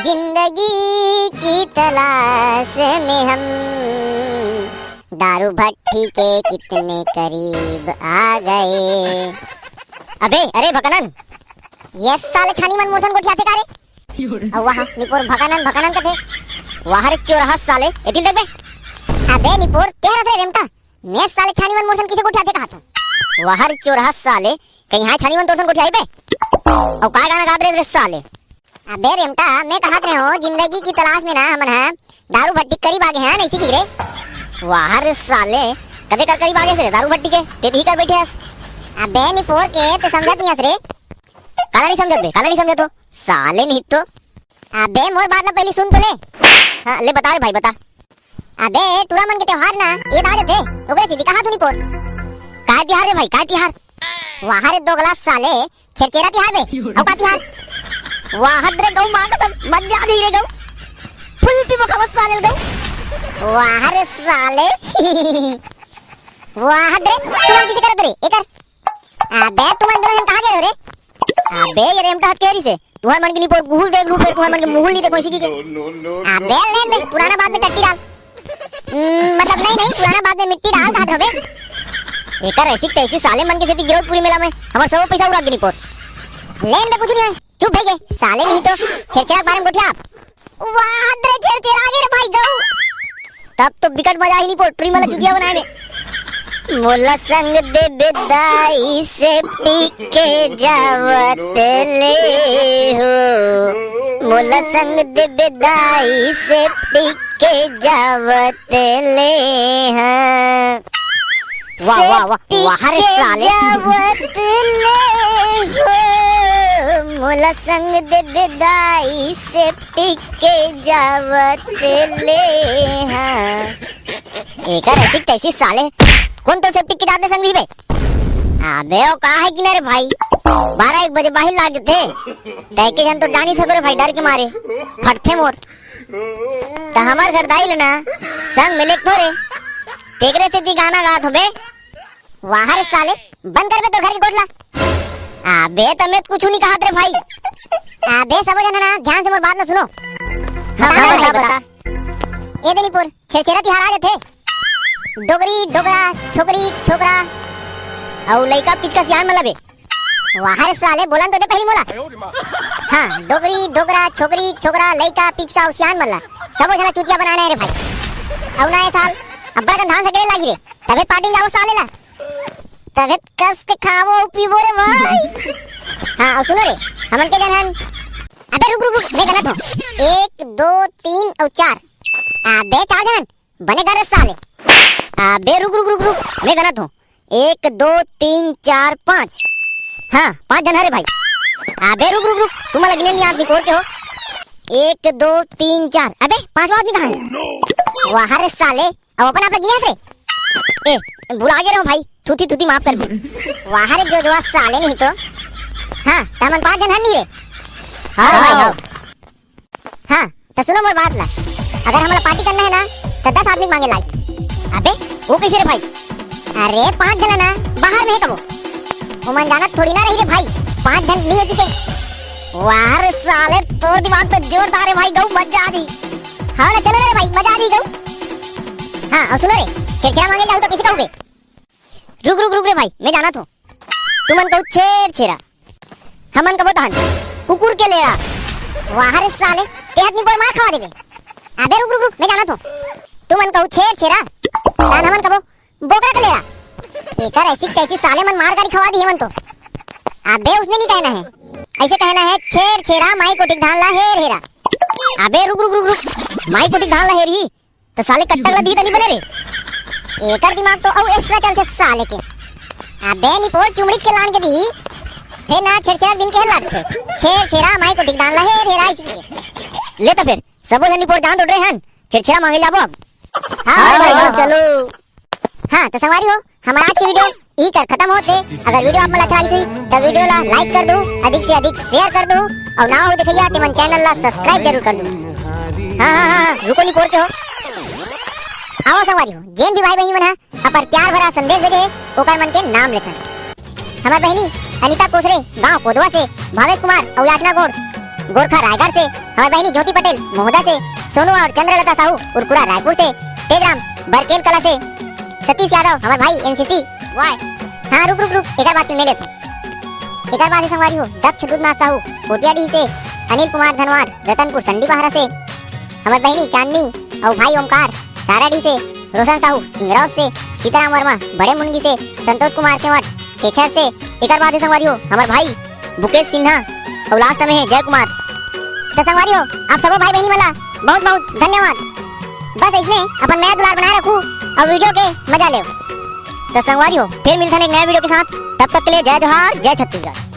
जिंदगी की तलाश में हम दारू भट्टी के कितने करीब आ गए। अबे अरे भकनन ये साले छानी मन मोसन को ठाते कारे वाह निपोर भकनन कथे वाह रे चोरहा साले एदिन देख बे। अबे निपोर तेरा थे रेमटा मैं साले छानी मन मोसन किसे को ठाते कहा था। वाह रे चोरहा साले कहीं हां छानी मन तोसन को ठाई बे और काय गाना गात रे साले। अबे रेमटा मैं कहत रहे हो जिंदगी की तलाश में ना हमन है दारू भट्टी करीब आ गए हैं नहीं सीख रे। वाह रे साले कदे कर करीब आ गए रे दारू भट्टी के ते ही कर बैठे है। अबे निपोर के ते समझत नहीं रे काला नहीं समझत तो साले नहीं तो। अबे मोर बात ना पहले सुन तो ले। हां ले बता रे भाई बता। अबे टूरा मन के त्योहार ना ये आ जाते ओकरे सीधी कहा तू निपोर काय त्योहार रे भाई काय त्योहार। वाह रे दोगला साले छेरछेरा त्योहार बे और का त्योहार वाह रे गौ मां कसम मजा आ गई रे गौ फुल पी बखवस साले गौ। वाह रे साले वाह रे तुम किसी करत रे एकर। अबे तुम दोनों जन कहां गए रे। अबे ये रेमटा हाथ केरी से तुम्हारे मन के निपोर गुहुल देख रूप तुम्हारे मन के मुहुल नहीं देखो इसी की। अबे ले ले पुराना बात में टट्टी डाल मतलब नहीं पुराना बात में मिट्टी डाल कहां रबे एकर ऐसी तैसी साले मन के सेती गिरोत पूरी मेला में हमर सब पैसा उड़ा दे निपोर लेन में कुछ नहीं है चुप भैया साले नहीं तो छेरछेरा बारे में गोठिया आप। वाह रे छेरछेरा आ गए रे भाई गौ तब तो बिकट मजा ही नहीं पोट ट्री वाला चुटिया बनाए में। मोला संग दे बेदाई से पी के जावत ले हो मोला संग दे बेदाई से पी के जावत ले हाँ। वाह वाह वाह वाह रे साले जावत ले हो मोला संग दे बेदाई से पी के जावत ले हाँ। एकर ऐसी तैसी साले कौन तो सेफ्टी की जाते संग भी बे। अबे ओ कहा है कि मेरे भाई 12-1 बजे बाहर लाग थे तय के जन तो जानी सको भाई डर के मारे फटथे मोर तो हमार घर दाई लेना संग मिले थोड़े तेकरे से ती गाना गात हो बे। वाह रे साले बंद कर बे तो घर की कोठला। अबे तमें कुछ नहीं कहा रे भाई। अबे सब जन ना ध्यान से मोर बात ना सुनो। हां बता ए देनीपुर छेरछेरा तिहार आ जाते डोगरी डोगरा छोकरी छोकरा और लइका पिचका सियान मलबे। वाह रे साले बोलन तो दे पहली मोला। हां डोगरी डोगरा छोकरी छोकरा लइका पिचका और सियान मल्ला सब जना चुटिया बनाने रे भाई। और नए साल अब बड़ा धान से गले लागी रे तबे पार्टी जाओ साले ला तबे कस के खावो पीवो रे भाई। हां और सुनो रे हमन के जनन अबे रुक मैं गलत हूं 1 2 3 और 4 अबे 4 जनन बने घर साले। अबे रुक मैं गलत हूँ 1 2 3 4 5 हाँ 5 जन है भाई। अबे रुक तुम लगने नहीं आदमी कोर के हो 1 2 3 4 अबे 5 आदमी कहाँ है। वाह रे साले अब अपन आप गिने से ए भुला गए रहो भाई थूती माफ कर भी। वाह रे जो साले नहीं तो हाँ तमन 5 जन है नहीं रे। हाँ भाई हाँ तो सुनो मोर बात ला अगर हमारा पार्टी करना है ना तो 10 आदमी मांगे लाइक। अबे वो कैसे रे भाई। अरे 5 जन ना बाहर में है कबो वो मन जाना थोड़ी ना रही रे भाई 5 जन नहीं है ठीक है। वाह रे साले तोर दिमाग तो जोरदार है भाई गौ मजा आ गई। हाँ ना चलो रे भाई मजा आ गई गौ। हाँ और सुनो रे छेरछेरा मांगे जाओ तो किसी का हुए रुक रे भाई मैं जाना तो तुमन कहू छेरछेरा हमन कबो तहन कुकुर के लेरा। वाह रे साले तेहत नहीं पर मार खवा देबे। अबे रुक मैं जाना तो तुमन कहू छेरछेरा तान हमन कबो बोकरा के लेरा एकर ऐसी कैसी साले मन मार कर खवा दी हमन तो। अबे उसने नहीं कहना है ऐसे कहना है छेरछेरा माई कोटिक धान ला हेर हेरा। अबे रुक माई कोटिक धान ला हेरी तो साले कट्टगला दी तनी बने रे एकर दिमाग तो और एक्स्ट्रा चल के साले के। अबे निपोर चुमड़ी के लान के दी फिर ना छेरछेरा दिन के लाट थे छेरछेरा माई कोटिक धान ला हेर हेरा इसी के ले तो फिर सब जन निपोर जान उड़ रहे हैं छेरछेरा मांगे जाबो अब। हाँ भाई चलो। हाँ तो संगवारी हो हमारा आज की वीडियो यही कर खत्म होते। अगर वीडियो आप अच्छा लगी तो वीडियो ला लाइक कर दो अधिक से अधिक शेयर कर दो और ना हो देखिए तो मन चैनल ला सब्सक्राइब जरूर कर दो। हाँ रुको नहीं पोर के हो आओ संगवारी हो जेन भी भाई बहनी मन है अपर प्यार भरा संदेश भेजे ओकर मन के नाम लिखन। हमार बहनी अनीता कोसरे गांव कोदवा से भावेश कुमार और याचना गौड़ गोरखा रायगढ़ से, हमारी बहनी ज्योति पटेल महोदा से, सोनू और चंद्रलता साहू उरकुरा रायपुर से, तेजराम बरकेल कला से, सतीश यादव हमारे भाई एनसीसी वाई। हाँ रुक रुक रुक एक बात में ले थे। एक बात है संगवारी हो, दक्ष दूधनाथ साहू कोटियाडी से, अनिल कुमार धनवार रतनपुर संडी बहारा से, हमारी बहनी चांदनी और भाई ओमकार साराडी से, रोशन साहू चिंगराव से, सीताराम वर्मा बड़े मुंगी से, संतोष कुमार केवट छेछर से। एक बात है संगवारी हो, हमारे भाई मुकेश सिन्हा और लास्ट में है जय कुमार। तो संगवारी हो आप सब भाई बहनी वाला बहुत बहुत धन्यवाद। बस इसने अपन नया दुलार बनाए रखू और वीडियो के मजा ले। तो संगवारी हो फिर मिलते हैं एक नया वीडियो के साथ, तब तक के लिए जय जोहार जय छत्तीसगढ़।